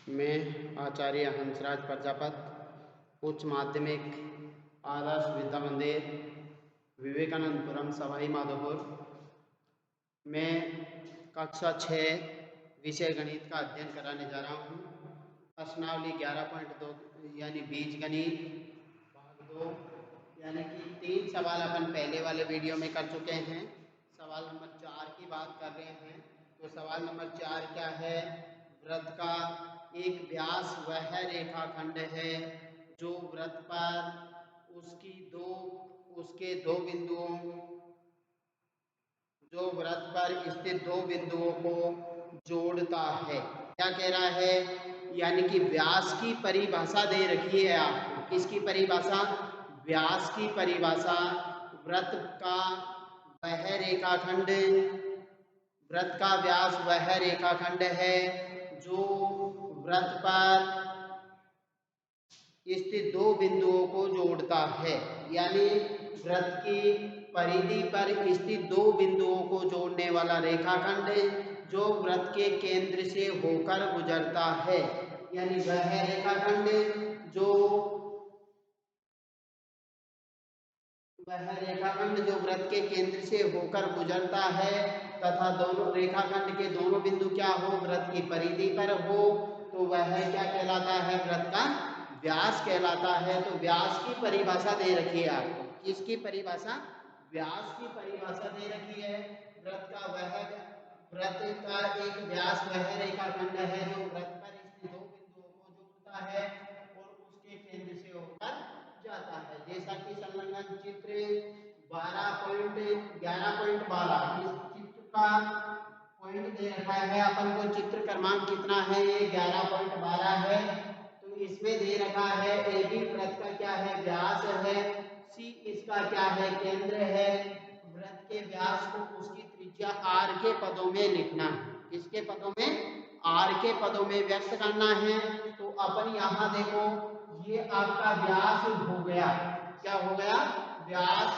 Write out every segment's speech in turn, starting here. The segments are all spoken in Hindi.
मैं आचार्य हंसराज प्रजापत उच्च माध्यमिक आदर्श विद्या मंदिर विवेकानंदपुरम सवाई माधोपुर मैं कक्षा 6 विषय गणित का अध्ययन कराने जा रहा हूँ। प्रश्नावली 11.2 यानी बीज गणित भाग 2 यानी कि 3 सवाल अपन पहले वाले वीडियो में कर चुके हैं। सवाल नंबर 4 की बात कर रहे हैं। तो सवाल नंबर 4 क्या है? वृत्त का एक व्यास वह रेखाखंड है जो वृत्त पर उसके दो बिंदुओं जो वृत्त पर स्थित दो बिंदुओं को जोड़ता है। क्या कह रहा है? यानी कि व्यास की परिभाषा दे रखी है आपको। किसकी परिभाषा? व्यास की परिभाषा। वृत्त का वह रेखाखंड, वृत्त का व्यास वह रेखाखंड है जो वृत्त पर स्थित दो बिंदुओं को जोड़ता है। यानी वृत्त की परिधि पर स्थित दो बिंदुओं को जोड़ने वाला रेखाखंड जो वृत्त के केंद्र से होकर गुजरता है। यानी वह रेखाखंड जो वृत्त के केंद्र से होकर गुजरता है तथा दोनों रेखाखंड के दोनों बिंदु क्या हो? वृत्त की परिधि पर हो, तो वह क्या कहलाता है? वृत्त का व्यास कहलाता है। तो व्यास की परिभाषा दे रखी है आपको। किसकी परिभाषा? व्यास की परिभाषा दे रखी है। वृत्त का एक व्यास वह रेखाखंड है जो वृत्त पर स्थित दो बिंदुओं को जोड़ता है और उसके केंद्र से होकर जाता है। जैसा कि संलग्न चित्र 11.12 इस चित्र का पॉइंट दे रखा है अपन को। चित्र क्रमांक कितना है? ये 11.12 है। तो इसमें दे रखा है AB वृत्त का क्या है? व्यास है। C इसका क्या है? केंद्र है। वृत्त के व्यास को उसकी त्रिज्या R के पदों में लिखना है। किसके पदों में? R के पदों में व्यक्त करना है। तो अपन यहाँ देखो, ये आपका व्यास हो गया। क्या हो गया? व्यास।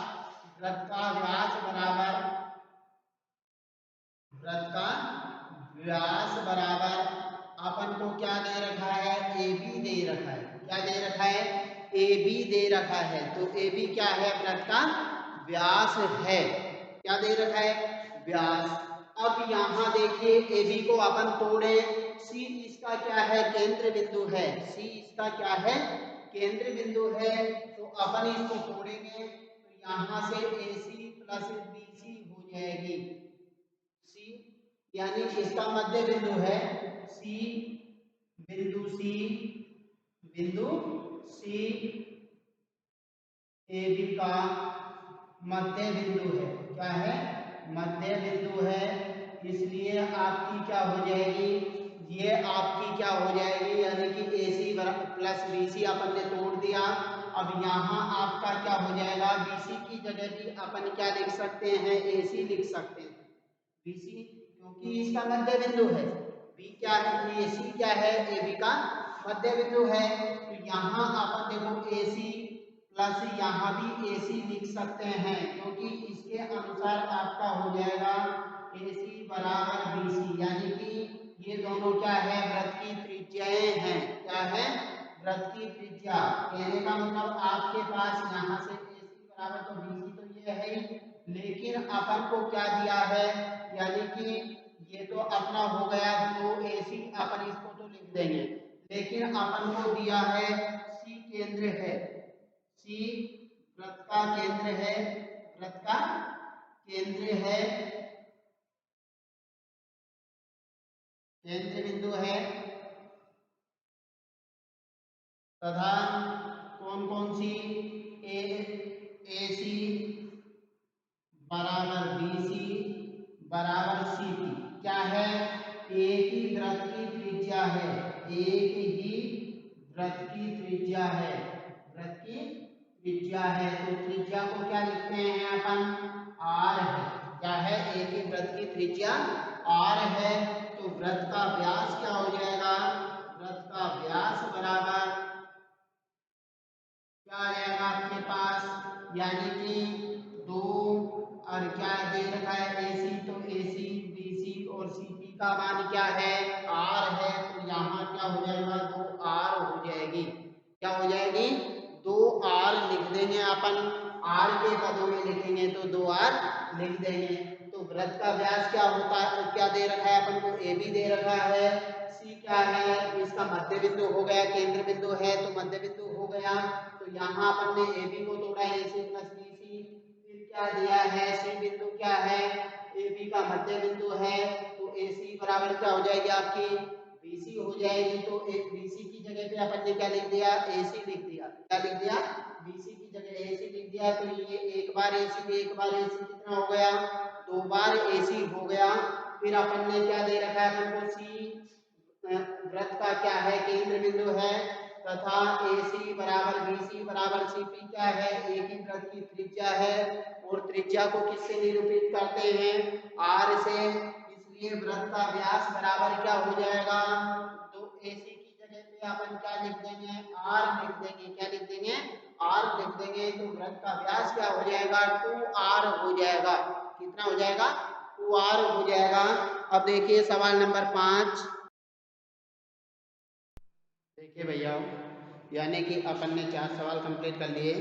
वृत्त का व्यास बराबर अपन को क्या दे रखा है? AB दे रखा है। क्या दे रखा है? AB दे रखा है। तो AB क्या है? वृत्त का व्यास है। क्या दे रखा है? व्यास। अब यहाँ देखिए AB को अपन तोड़े। C इसका क्या है? केंद्र बिंदु है। C इसका क्या है? केंद्र बिंदु है। तो अपन इसको तोड़ेंगे तो यहाँ से AC प्लस BC हो जाएगी। C यानी इसका मध्य बिंदु है C, बिंदु C AB का मध्य बिंदु है। क्या है? मध्य बिंदु है। इसलिए आपकी क्या हो जाएगी? ये आपकी क्या हो जाएगी? यानी कि AC प्लस BC अपन ने तोड़ दिया। अब यहाँ आपका क्या हो जाएगा? BC की जगह भी अपन क्या लिख सकते हैं? AC लिख सकते हैं। BC क्योंकि इसका मध्य बिंदु है। B क्या है? AC क्या है? AB का मध्य बिंदु है। तो यहाँ अपन देखो AC प्लस यहाँ भी AC लिख सकते हैं क्योंकि इसके अनुसार आपका हो जाएगा AC बराबर BC। यानी कि ये दोनों क्या है? वृत्त की त्रिज्याएं हैं। क्या है? वृत्त की त्रिज्या। कहने का मतलब आपके पास यहाँ से AC बराबर तो BC तो ये है ही, लेकिन अपन को क्या दिया है? यानी कि ये तो अपना हो गया जो AC अपन इसको तो लिख देंगे, लेकिन अपन को दिया है C केंद्र है। C वृत्त का केंद्र है। वृत्त का केंद्र है, केंद्र बिंदु है तथा कौन कौन सी? AC बराबर BC बराबर CP। क्या है? एक ही वृत्त की त्रिज्या है। एक ही वृत्त की त्रिज्या है। वृत्त की त्रिज्या है तो त्रिज्या को क्या लिखते हैं अपन? R है। क्या है? एक ही वृत्त की त्रिज्या R है। तो वृत्त का व्यास क्या हो जाएगा? वृत्त का व्यास बराबर क्या आ जाएगा आपके पास? यानी कि 2 और क्या दे रखा है? AC तो AC BC और CP का मान क्या है? R है। तो यहाँ क्या हो जाएगा 2r हो जाएगी। क्या हो जाएगी 2r लिख देंगे अपन, r के पदों में लिखेंगे तो 2r लिख देंगे। तो वृत्त का व्यास क्या होता है, क्या दे रखा है अपन को, AB दे रखा है, C क्या है, इसका मध्य बिंदु हो गया, केंद्र बिंदु है तो मध्य बिंदु हो गया। तो यहाँ अपन ने AB को तोड़ा AC प्लस BC, फिर क्या दिया है C बिंदु क्या है, AB का मध्य बिंदु है, तो AC बराबर क्या हो जाएगी आपकी BC हो जाएगी। तो एक BC की जगह पे अपन ने क्या लिख दिया, AC लिख दिया। क्या लिख दिया, BC की जगह AC लिख दिया। तो ये एक बार AC कितना हो गया, 2 बार AC हो गया। फिर अपन ने क्या दे रखा है अपन को, C वृत्त का क्या है, केंद्र बिंदु है, तथा AC बराबर BC बराबर CP क्या है, एक ही वृत्त की त्रिज्या है, और त्रिज्या को किससे निरूपित करते हैं, R से। इसलिए वृत्त का व्यास बराबर क्या हो जाएगा, तो AC की जगह पे अपन क्या लिख देंगे, R लिख देंगे। क्या लिख देंगे, R लिख देंगे। तो वृत्त का व्यास क्या हो जाएगा, 2R हो जाएगा। कितना हो जाएगा, 2R हो जाएगा। अब देखिए सवाल नंबर 5। देखिए भैया, यानी कि अपन ने 4 सवाल कंप्लीट कर लिए।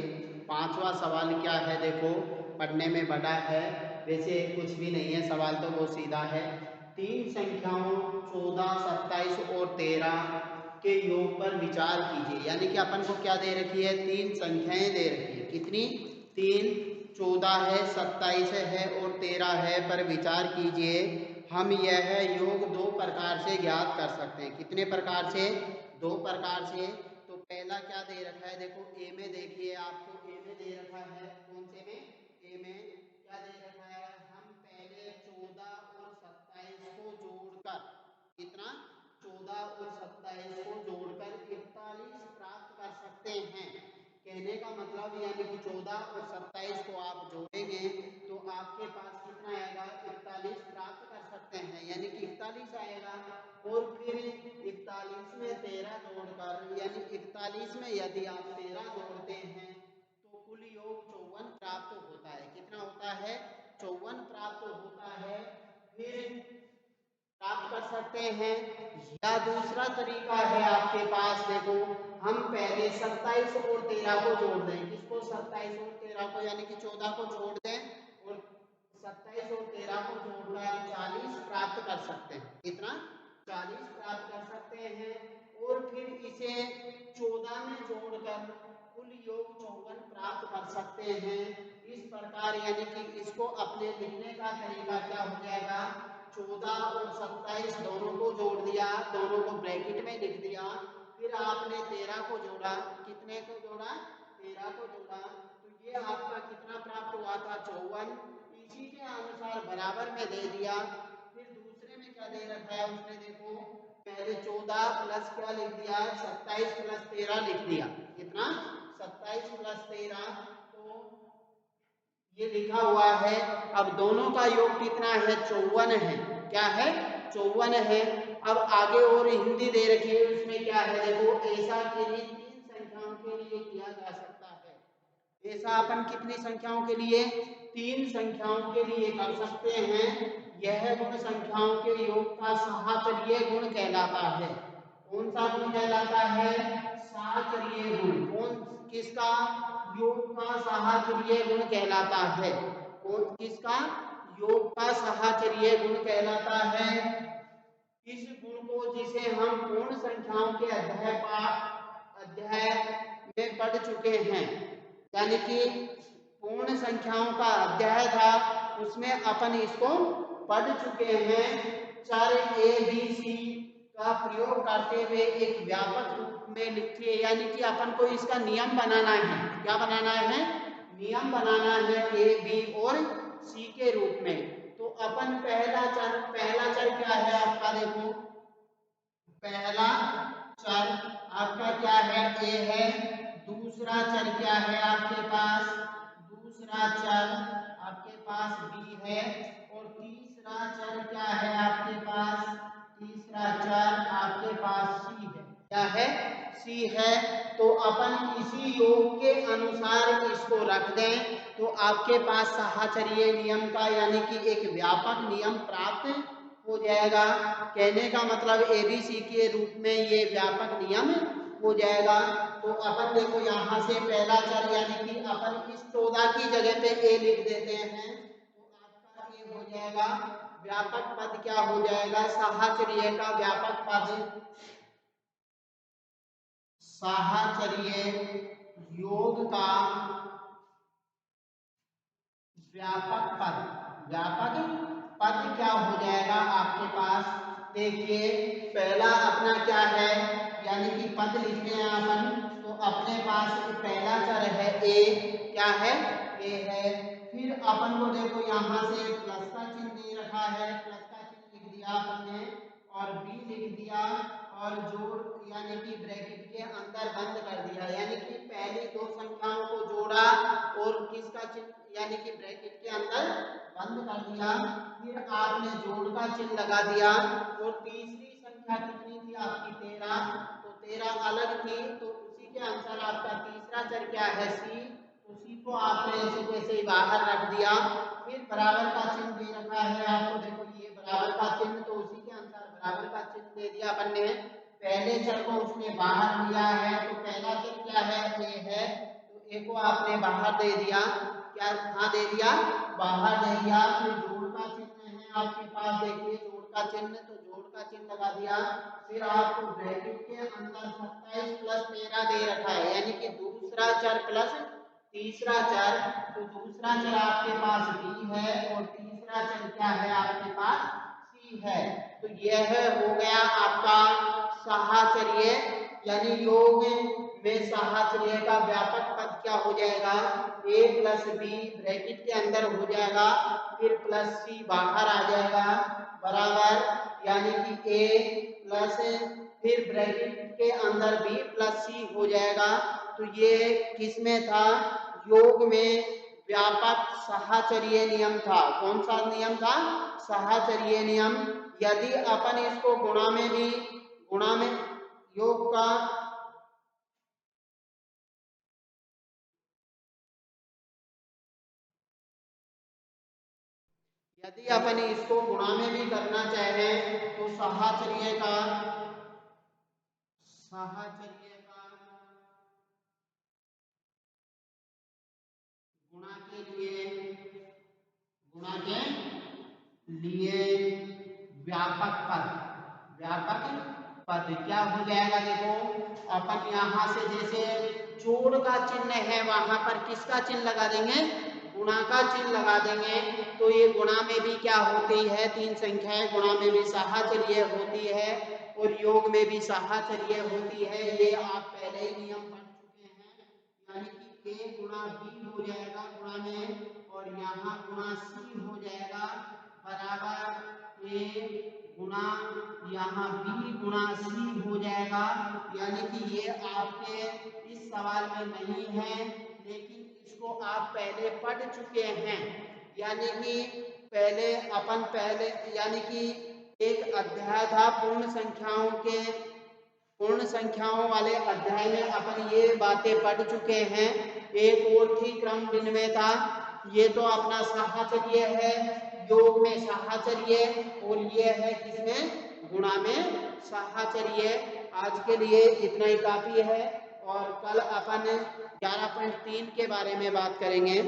5वां सवाल क्या है, देखो पढ़ने में बड़ा है, वैसे कुछ भी नहीं है सवाल, तो वो सीधा है। 3 संख्याओं 14, 27 और 13 के योग पर विचार कीजिए। यानी कि अपन को क्या दे रखी है, 3 संख्याएं दे रखी है। कितनी, 3, 14 है, 27 है और 13 है, पर विचार कीजिए। हम यह योग 2 प्रकार से ज्ञात कर सकते हैं। कितने प्रकार से, 2 प्रकार से। तो पहला क्या दे रखा है, देखो ए में देखिए, आपको ए में दे रखा है, कौन से में, ए में क्या दे रखा है, हम पहले 14 और 27 को जोड़कर, कितना, 14 और 27 को जोड़कर 41 प्राप्त कर सकते हैं। कहने का मतलब यानी कि 14 और 27 को आप जोड़ेंगे तो आपके पास कितना आएगा, 41 प्राप्त कर सकते हैं, यानी कि 41 आएगा। और फिर 41 में 13 जोड़कर, यानी 41 में यदि आप 13 जोड़ते हैं तो कुल योग 54 प्राप्त होता है। कितना होता है, 54 प्राप्त होता है। फिर प्राप्त कर सकते हैं। या दूसरा तरीका है आपके पास, देखो हम पहले 27 और 13 को जोड़ दें। किसको, 27 और 13 को, यानी कि 14 को जोड़ दें और 27 और 13 को जोड़कर 40 प्राप्त कर सकते हैं। कितना, 40 प्राप्त कर सकते हैं। और फिर इसे 14 में जोड़कर कुल योग 54 प्राप्त कर सकते हैं। इस प्रकार यानी कि इसको अपने लिखने का तरीका क्या हो जाएगा, 14 और 27 दोनों को जोड़ दिया, दोनों को ब्रैकेट में लिख दिया। फिर आपने 13 को जोड़ा, कितने को जोड़ा, 13 को जोड़ा, तो ये आपका कितना प्राप्त हुआ था, 54। इसी के अनुसार बराबर में दे दिया। फिर दूसरे में क्या दे रखा है उसने, देखो पहले 14 प्लस क्या लिख दिया, 27 प्लस 13 लिख दिया। कितना, 27 प्लस 13, तो ये लिखा हुआ है। अब दोनों का योग कितना है, 54 है। क्या है, 54 है। अब आगे और हिंदी दे रखी है, उसमें क्या है, देखो ऐसा केवल 3 संख्याओं के लिए किया जा सकता है। ऐसा अपन कितनी संख्याओं के लिए, 3 संख्याओं के लिए कर सकते हैं। यह गुण संख्याओं के योग का साहचर्य गुण कहलाता है। कौन सा गुण कहलाता है, साहचर्य गुण। कौन, किसका, योग का साहचर्य गुण कहलाता है। कौन, किसका, योग का साहचर्य गुण कहलाता है। इस गुण को, जिसे हम पूर्ण संख्याओं के अध्याय में पढ़ चुके हैं, यानी कि पूर्ण संख्याओं का अध्याय था, उसमें अपन इसको पढ़ चुके हैं। चर ABC का प्रयोग करते हुए एक व्यापक रूप में लिखिए। यानी कि अपन को इसका नियम बनाना है। क्या बनाना है, नियम बनाना है A, B और C के रूप में। तो अपन पहला चर क्या है आपका, देखो पहला चर आपका क्या है, A है। दूसरा चर क्या है आपके पास, दूसरा चर आपके पास B है। और तीसरा चर क्या है आपके पास, तीसरा चर आपके पास C है। क्या है, C है। तो अपन इसी योग के अनुसार इसको रख दें तो आपके पास साहचर्य नियम का, यानी कि एक व्यापक नियम प्राप्त हो जाएगा। कहने का मतलब ABC के रूप में ये व्यापक नियम हो जाएगा। तो अपन देखो यहाँ से पहला चर यानी कि अपन इस 14 की जगह पे A लिख देते हैं, तो आपका ये हो जाएगा व्यापक पद क्या हो जाएगा, साहचर्य का व्यापक पद, साहचर्य योग का व्यापक पद, व्यापक पद क्या हो जाएगा आपके पास। देखिए पहला अपना क्या है, यानी कि पद लिखते हैं अपन, तो अपने पास पहला चर है A, क्या है A है। फिर अपन को देखो यहाँ से प्लस का चिन्ह दे रखा है, प्लस का चिन्ह लिख दिया अपन ने और B लिख दिया और जोड़ यानी कि ब्रैकेट के अंदर बंद कर दिया, यानी कि पहली दो संख्याओं को जोड़ा और किसका चिन्ह यानी कि ब्रैकेट के अंदर बंद कर दिया। फिर आपने जोड़ का चिन्ह लगा दिया और तीसरी संख्या कितनी थी आपकी 13, तो 13 अलग थी, तो उसी के अनुसार आपका तीसरा चर क्या है C, उसी को आपने ऐसे कैसे ही बाहर रख दिया। फिर बराबर का चिन्ह दे रखा है आपको, देखो ये बराबर का चिन्ह, तो उसी के अनुसार बराबर का चिन्ह दे दिया अपन ने। पहले चर को उसने बाहर दिया है, तो पहला चर क्या है A है, तो A को आपने बाहर दे दिया, क्या कहाँ दे दिया, बाहर दे दिया। फिर जोड़ का चिन्ह है आपके पास, देखिए जोड़ का चिन्ह, तो जोड़ का चिन्ह लगा दिया। फिर आपको ब्रैकेट के अंदर 27 प्लस 13 दे रखा है, यानी कि दूसरा चर प्लस तीसरा चर, तो दूसरा चर आपके पास B है और तीसरा चर क्या है आपके पास C है। तो यह हो गया आपका साहचर्य, यानी योग में साहचर्य का व्यापक पद क्या हो जाएगा, A प्लस B ब्रैकेट के अंदर हो जाएगा, फिर प्लस C बाहर आ जाएगा, बराबर यानी कि A प्लस फिर ब्रैकेट के अंदर B प्लस C हो जाएगा। तो ये किसमें था, योग में व्यापक साहचर्य नियम था। कौन सा नियम था, साहचर्य नियम। यदि अपन इसको गुणा में भी, गुणा में योग का यदि अपन इसको गुणा में भी करना चाहें तो साहचर्य का गुणा के लिए, गुणा के लिए व्यापक पद, व्यापक पद क्या हो जाएगा, देखो अपन यहाँ से जैसे जोड़ का चिन्ह है वहां पर किसका चिन्ह लगा देंगे, गुणा का चिन्ह लगा देंगे। तो ये गुणा में भी क्या होती है, तीन संख्याएं गुणा में भी साहचर्य होती है और योग में भी साहचर्य होती है, ये आप पहले ही नियम पढ़ चुके हैं। यानी कि A गुणा B हो जाएगा गुणा में और यहाँ गुणा C हो जाएगा, बराबर A गुणा यहाँ B गुणा C हो जाएगा। यानी कि ये आपके इस सवाल में नहीं है, लेकिन इसको आप पहले पढ़ चुके हैं। यानी कि पहले अपन पहले यानी कि एक अध्याय था पूर्ण संख्याओं के, पूर्ण संख्याओं वाले अध्याय में अपन ये बातें पढ़ चुके हैं। एक और थी क्रम विनिमय था, ये तो अपना साहचर्य है, योग में साहचर्य, और ये है किसमें, गुणा में साहचर्य। आज के लिए इतना ही काफी है और कल अपन 11.3 के बारे में बात करेंगे।